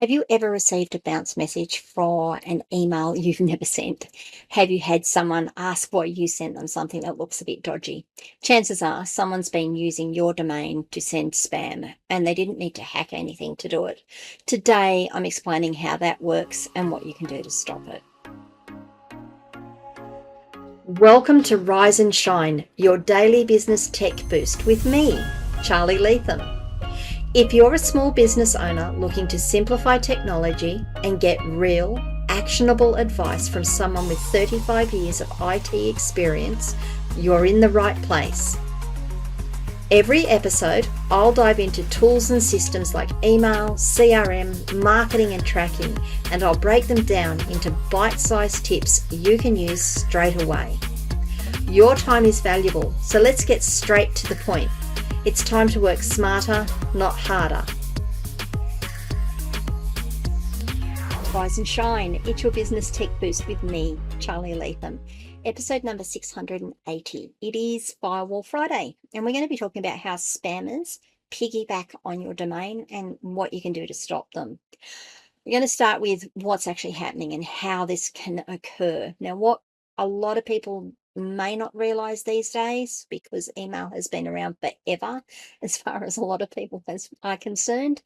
Have you ever received a bounce message for an email you've never sent? Have you had someone ask why you sent them something that looks a bit dodgy? Chances are someone's been using your domain to send spam and they didn't need to hack anything to do it. Today, I'm explaining how that works and what you can do to stop it. Welcome to Rise and Shine, your daily business tech boost with me, Charly Leetham. If you're a small business owner looking to simplify technology and get real, actionable advice from someone with 35 years of IT experience, you're in the right place. Every episode, I'll dive into tools and systems like email, CRM, marketing and tracking, and I'll break them down into bite-sized tips you can use straight away. Your time is valuable, so let's get straight to the point. It's time to work smarter, not harder. Rise and shine. It's your business tech boost with me, Charly Leetham. Episode number 680. It is Firewall Friday, and we're going to be talking about how spammers piggyback on your domain and what you can do to stop them. We're going to start with what's actually happening and how this can occur. Now, what a lot of people may not realize these days, because email has been around forever as far as a lot of people are concerned.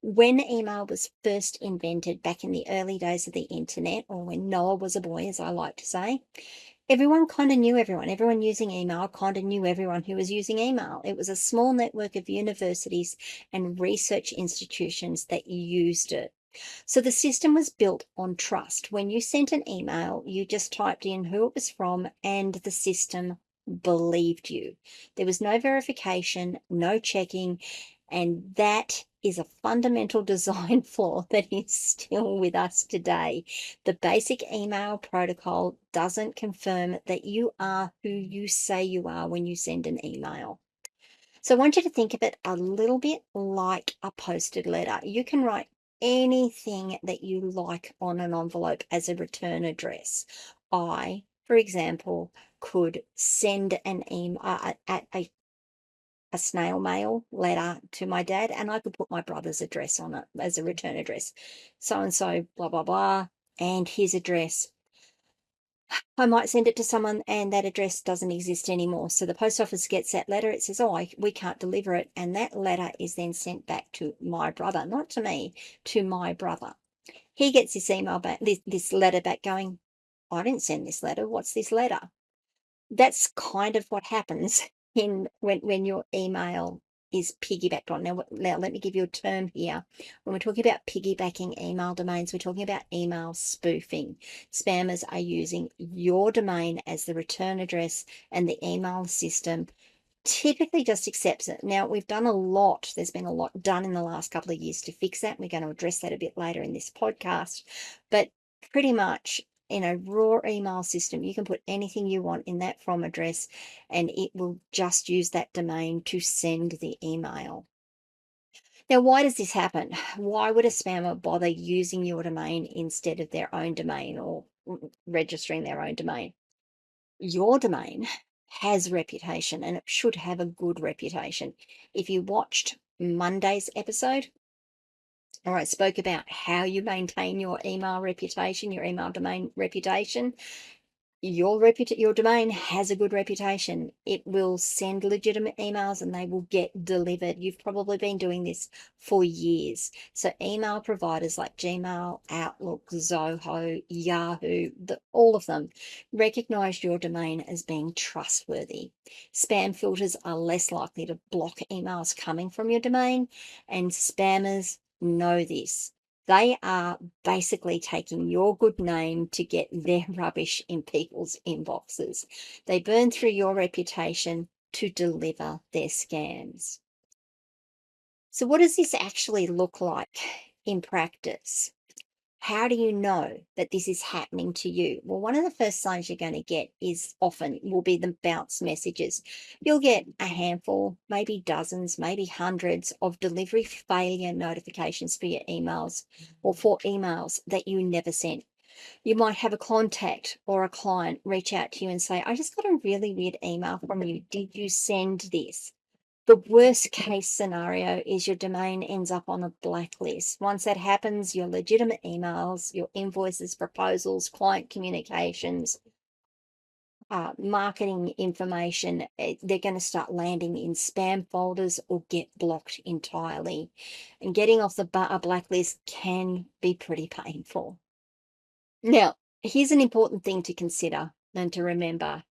When email was first invented back in the early days of the internet, or when Noah was a boy, as I like to say, everyone kind of knew everyone. Everyone using email kind of knew everyone who was using email. It was a small network of universities and research institutions that used it. So the system was built on trust. When you sent an email, you just typed in who it was from and the system believed you. There was no verification, no checking, and that is a fundamental design flaw that is still with us today. The basic email protocol doesn't confirm that you are who you say you are when you send an email. So I want you to think of it a little bit like a posted letter. You can write anything that you like on an envelope as a return address. I, for example, could send an email, a snail mail letter to my dad, and I could put my brother's address on it as a return address. So and so, blah, blah, blah, and his address. I might send it to someone and that address doesn't exist anymore. So the post office gets that letter. It says, oh, we can't deliver it. And that letter is then sent back to my brother, not to me, to my brother. He gets this email back, this letter back going, I didn't send this letter. What's this letter? That's kind of what happens when your email is piggybacked on. Now, let me give you a term here. When we're talking about piggybacking email domains, we're talking about email spoofing. Spammers are using your domain as the return address, and the email system typically just accepts it. Now, we've done a lot. There's been a lot done in the last couple of years to fix that. We're going to address that a bit later in this podcast. But pretty much in a raw email system, you can put anything you want in that from address and it will just use that domain to send the email. Now, why does this happen? Why would a spammer bother using your domain instead of their own domain or registering their own domain? Your domain has reputation and it should have a good reputation. If you watched Monday's episode, or I spoke about how you maintain your email reputation, your email domain reputation. Your domain has a good reputation. It will send legitimate emails and they will get delivered. You've probably been doing this for years. So email providers like Gmail, Outlook, Zoho, Yahoo, all of them recognize your domain as being trustworthy. Spam filters are less likely to block emails coming from your domain, and spammers know this. They are basically taking your good name to get their rubbish in people's inboxes. They burn through your reputation to deliver their scams. So what does this actually look like in practice? How do you know that this is happening to you? Well, one of the first signs you're going to get will be the bounce messages. You'll get a handful, maybe dozens, maybe hundreds of delivery failure notifications for your emails or for emails that you never sent. You might have a contact or a client reach out to you and say, I just got a really weird email from you. Did you send this? The worst case scenario is your domain ends up on a blacklist. Once that happens, your legitimate emails, your invoices, proposals, client communications, marketing information, they're going to start landing in spam folders or get blocked entirely. And getting off the a blacklist can be pretty painful. Now, here's an important thing to consider and to remember.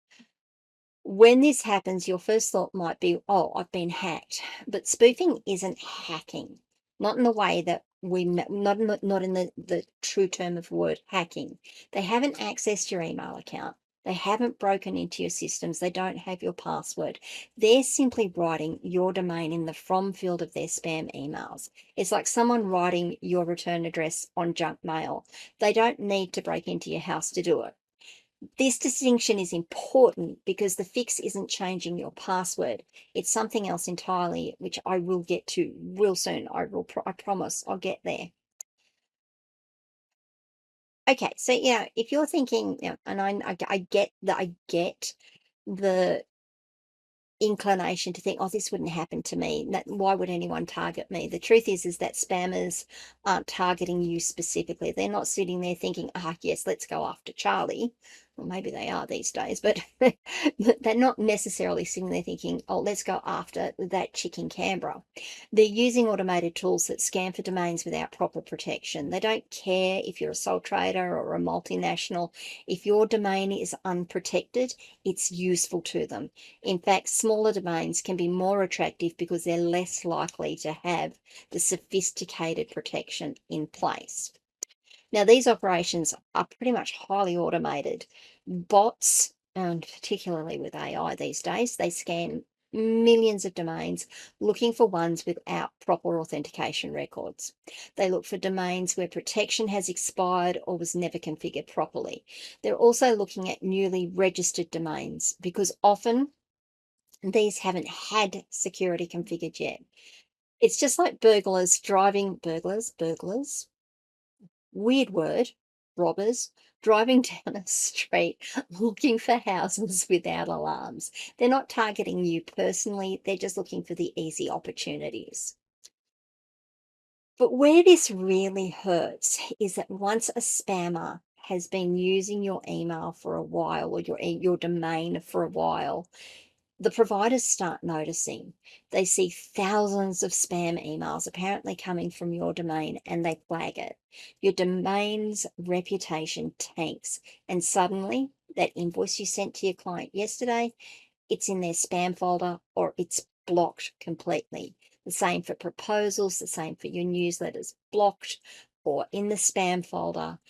When this happens, your first thought might be, oh, I've been hacked. But spoofing isn't hacking, not in the way that not in the true term of word hacking. They haven't accessed your email account. They haven't broken into your systems. They don't have your password. They're simply writing your domain in the from field of their spam emails. It's like someone writing your return address on junk mail. They don't need to break into your house to do it. This distinction is important because the fix isn't changing your password. It's something else entirely, which I will get to real soon. I promise I'll get there. Okay, so yeah, if you're thinking, yeah, and I get that, I get the inclination to think, oh, this wouldn't happen to me. Why would anyone target me? The truth is that spammers aren't targeting you specifically. They're not sitting there thinking, ah, yes, let's go after Charlie. Well, maybe they are these days, but they're not necessarily sitting there thinking, oh, let's go after that chick in Canberra. They're using automated tools that scan for domains without proper protection. They don't care if you're a sole trader or a multinational. If your domain is unprotected, it's useful to them. In fact, smaller domains can be more attractive because they're less likely to have the sophisticated protection in place. Now, these operations are pretty much highly automated. Bots, and particularly with AI these days, they scan millions of domains looking for ones without proper authentication records. They look for domains where protection has expired or was never configured properly. They're also looking at newly registered domains because often these haven't had security configured yet. It's just like burglars, weird word, robbers, driving down a street looking for houses without alarms. They're not targeting you personally, they're just looking for the easy opportunities. But where this really hurts is that once a spammer has been using your email for a while or your domain for a while, the providers start noticing. They see thousands of spam emails apparently coming from your domain and they flag it. Your domain's reputation tanks, and suddenly that invoice you sent to your client yesterday, it's in their spam folder or it's blocked completely. The same for proposals, the same for your newsletters, blocked or in the spam folder.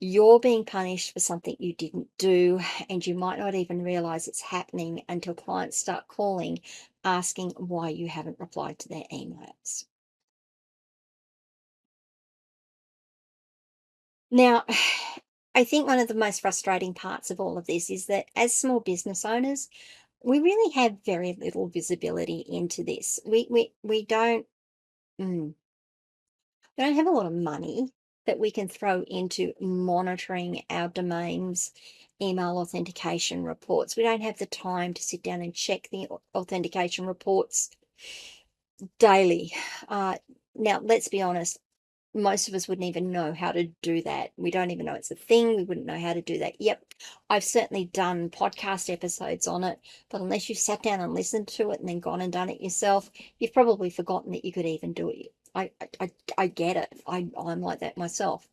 You're being punished for something you didn't do, and you might not even realize it's happening until clients start calling, asking why you haven't replied to their emails. Now, I think one of the most frustrating parts of all of this is that as small business owners, we really have very little visibility into this. Mm, we don't have a lot of money that we can throw into monitoring our domains email authentication reports. We don't have the time to sit down and check the authentication reports daily. Now, let's be honest, most of us wouldn't even know how to do that. We don't even know it's a thing. We wouldn't know how to do that. Yep, I've certainly done podcast episodes on it, but unless you've sat down and listened to it and then gone and done it yourself, you've probably forgotten that you could even do it. I get it. I'm like that myself.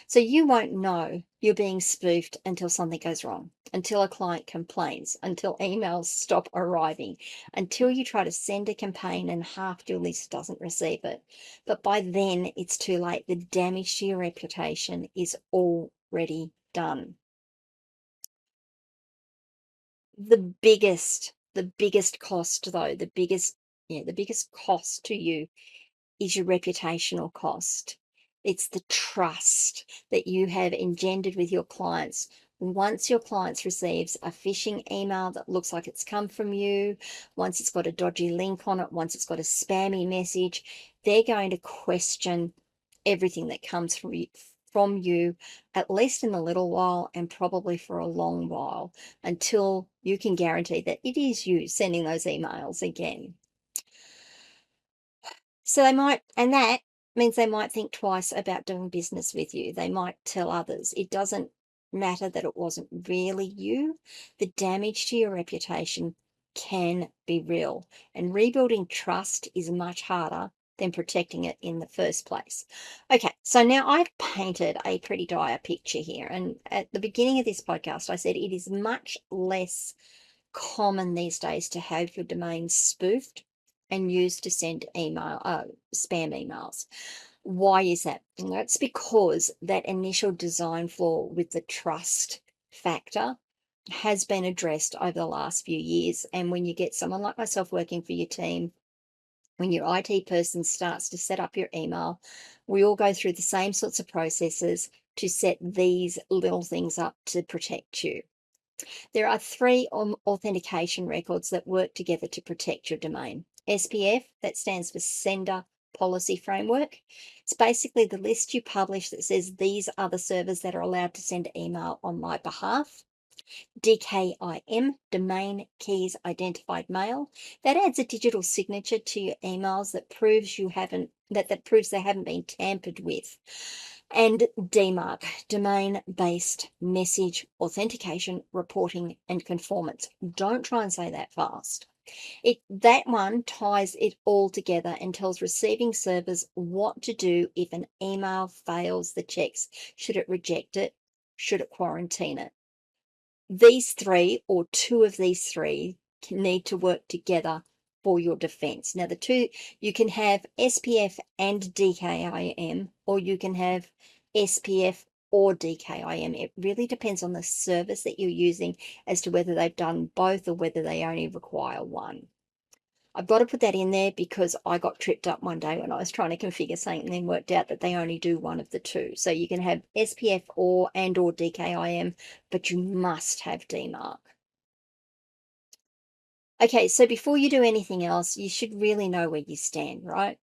So you won't know you're being spoofed until something goes wrong, until a client complains, until emails stop arriving, until you try to send a campaign and half your list doesn't receive it. But by then it's too late. The damage to your reputation is already done. The biggest cost though, the biggest cost to you is your reputational cost. It's the trust that you have engendered with your clients. Once your clients receives a phishing email that looks like it's come from you, once it's got a dodgy link on it, once it's got a spammy message, they're going to question everything that comes from you, at least in a little while and probably for a long while, until you can guarantee that it is you sending those emails again. So they might, and that means they might think twice about doing business with you. They might tell others. It doesn't matter that it wasn't really you. The damage to your reputation can be real, and rebuilding trust is much harder than protecting it in the first place. Okay, so now I've painted a pretty dire picture here. And at the beginning of this podcast, I said it is much less common these days to have your domain spoofed and used to send spam emails. Why is that? And that's because that initial design flaw with the trust factor has been addressed over the last few years. And when you get someone like myself working for your team, when your IT person starts to set up your email, we all go through the same sorts of processes to set these little things up to protect you. There are three authentication records that work together to protect your domain. SPF, that stands for Sender Policy Framework. It's basically the list you publish that says these are the servers that are allowed to send email on my behalf. DKIM, Domain Keys Identified Mail. That adds a digital signature to your emails that proves that proves they haven't been tampered with. And DMARC, Domain-Based Message Authentication, Reporting and Conformance. Don't try and say that fast. That one ties it all together and tells receiving servers what to do if an email fails the checks. Should it reject it? Should it quarantine it? These three, or two of these three, need to work together for your defense. Now, the two, you can have SPF and DKIM, or you can have SPF or DKIM. It really depends on the service that you're using as to whether they've done both or whether they only require one. I've got to put that in there because I got tripped up one day when I was trying to configure something and then worked out that they only do one of the two. So you can have SPF or DKIM, but you must have DMARC. Okay, so before you do anything else, you should really know where you stand, right?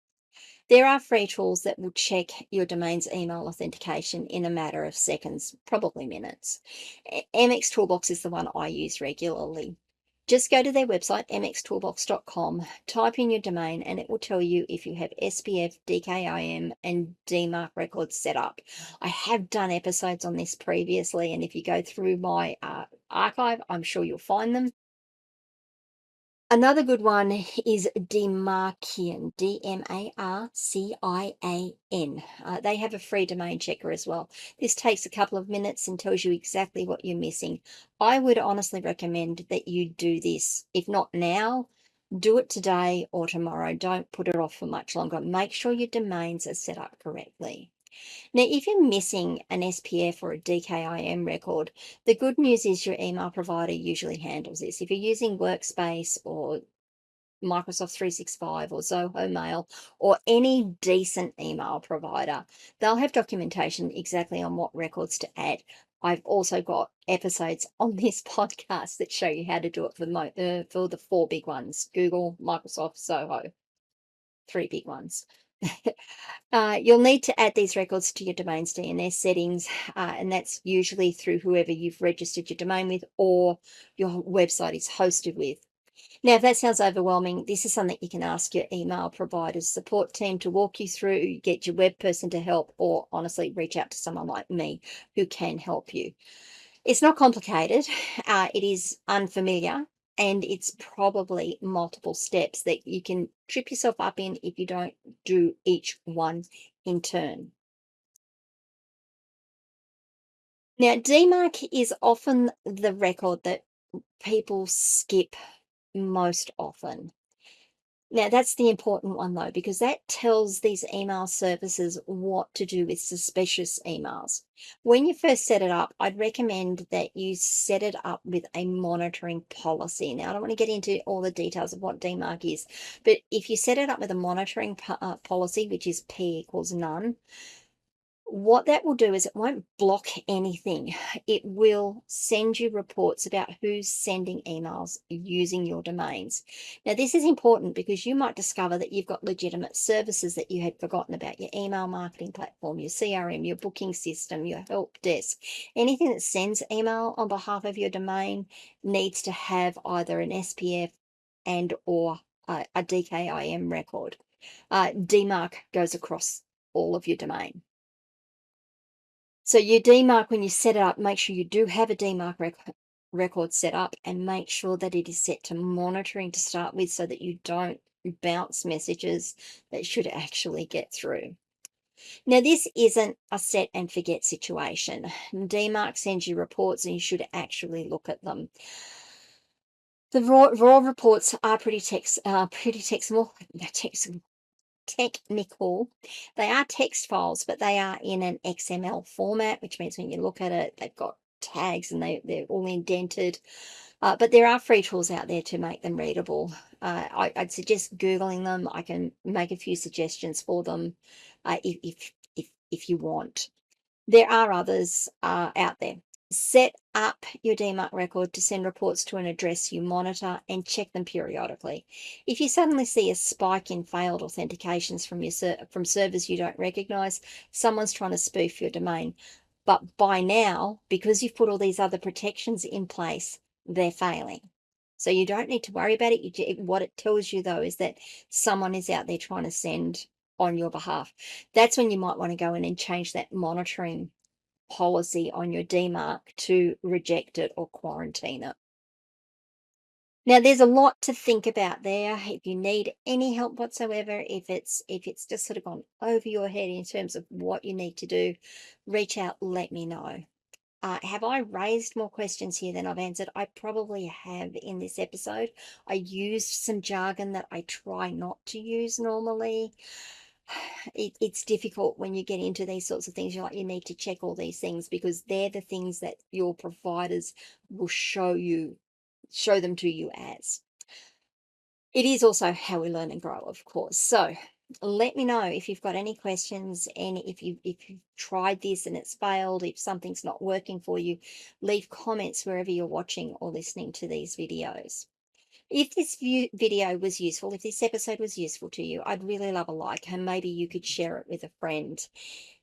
There are free tools that will check your domain's email authentication in a matter of seconds, probably minutes. MX Toolbox is the one I use regularly. Just go to their website, mxtoolbox.com, type in your domain, and it will tell you if you have SPF, DKIM, and DMARC records set up. I have done episodes on this previously, and if you go through my archive, I'm sure you'll find them. Another good one is DMARCIAN, DMARCIAN. They have a free domain checker as well. This takes a couple of minutes and tells you exactly what you're missing. I would honestly recommend that you do this. If not now, do it today or tomorrow. Don't put it off for much longer. Make sure your domains are set up correctly. Now, if you're missing an SPF or a DKIM record, the good news is your email provider usually handles this. If you're using Workspace or Microsoft 365 or Zoho Mail or any decent email provider, they'll have documentation exactly on what records to add. I've also got episodes on this podcast that show you how to do it for the four big ones: Google, Microsoft, Zoho, three big ones. You'll need to add these records to your domain's DNS settings, and that's usually through whoever you've registered your domain with or your website is hosted with. Now, if that sounds overwhelming, this is something you can ask your email provider's support team to walk you through, get your web person to help, or honestly, reach out to someone like me who can help you. It's not complicated, it is unfamiliar, and it's probably multiple steps that you can trip yourself up in if you don't do each one in turn. Now, DMARC is often the record that people skip most often. Now, that's the important one though, because that tells these email services what to do with suspicious emails. When you first set it up, I'd recommend that you set it up with a monitoring policy. Now, I don't want to get into all the details of what DMARC is, but if you set it up with a monitoring policy, which is P equals none, what that will do is it won't block anything. It will send you reports about who's sending emails using your domains. Now, this is important because you might discover that you've got legitimate services that you had forgotten about: your email marketing platform, your CRM, your booking system, your help desk. Anything that sends email on behalf of your domain needs to have either an SPF and or a DKIM record. DMARC goes across all of your domain. So your DMARC, when you set it up, make sure you do have a DMARC record set up, and make sure that it is set to monitoring to start with, so that you don't bounce messages that should actually get through. Now, this isn't a set and forget situation. DMARC sends you reports and you should actually look at them. The raw reports are pretty technical. They are text files, but they are in an XML format, which means when you look at it, they've got tags and they're all indented. But there are free tools out there to make them readable. I'd suggest Googling them. I can make a few suggestions for them if you want. There are others out there. Set up your DMARC record to send reports to an address you monitor, and check them periodically. If you suddenly see a spike in failed authentications from servers you don't recognize, someone's trying to spoof your domain. But by now, because you've put all these other protections in place, they're failing. So you don't need to worry about it. What it tells you, though, is that someone is out there trying to send on your behalf. That's when you might want to go in and change that monitoring policy on your DMARC to reject it or quarantine it. Now, there's a lot to think about there. If you need any help whatsoever, if it's just sort of gone over your head in terms of what you need to do, reach out, let me know. Have I raised more questions here than I've answered? I probably have in this episode. I used some jargon that I try not to use normally. It's difficult when you get into these sorts of things. You need to check all these things, because they're the things that your providers will show them to you as. It is also how we learn and grow, of course. So let me know if you've got any questions, and if you've tried this and it's failed, if something's not working for you. Leave comments wherever you're watching or listening to these videos. If this video was useful, if this episode was useful to you, I'd really love a like, and maybe you could share it with a friend.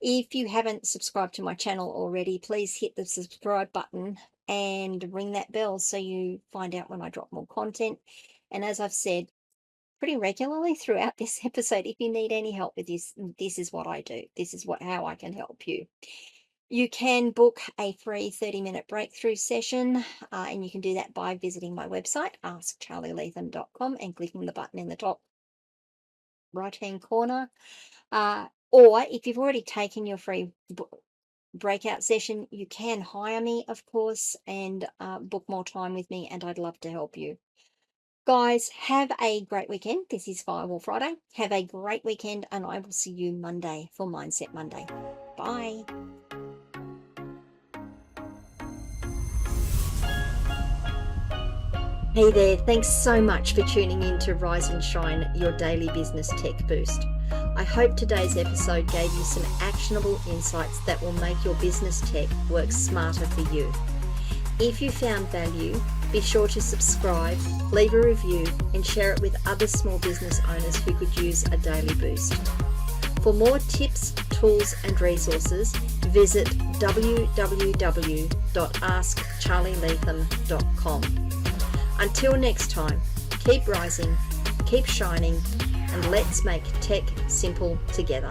If you haven't subscribed to my channel already, please hit the subscribe button and ring that bell so you find out when I drop more content. And as I've said pretty regularly throughout this episode, if you need any help with this, this is what I do. This is how I can help you. You can book a free 30-minute breakthrough session, and you can do that by visiting my website, askcharlyleetham.com, and clicking the button in the top right-hand corner. Or if you've already taken your free breakout session, you can hire me, of course, and book more time with me, and I'd love to help you. Guys, have a great weekend. This is Firewall Friday. Have a great weekend, and I will see you Monday for Mindset Monday. Bye. Hey there, thanks so much for tuning in to Rise and Shine, your daily business tech boost. I hope today's episode gave you some actionable insights that will make your business tech work smarter for you. If you found value, be sure to subscribe, leave a review, and share it with other small business owners who could use a daily boost. For more tips, tools, and resources, visit www.askcharlyleetham.com. Until next time, keep rising, keep shining, and let's make tech simple together.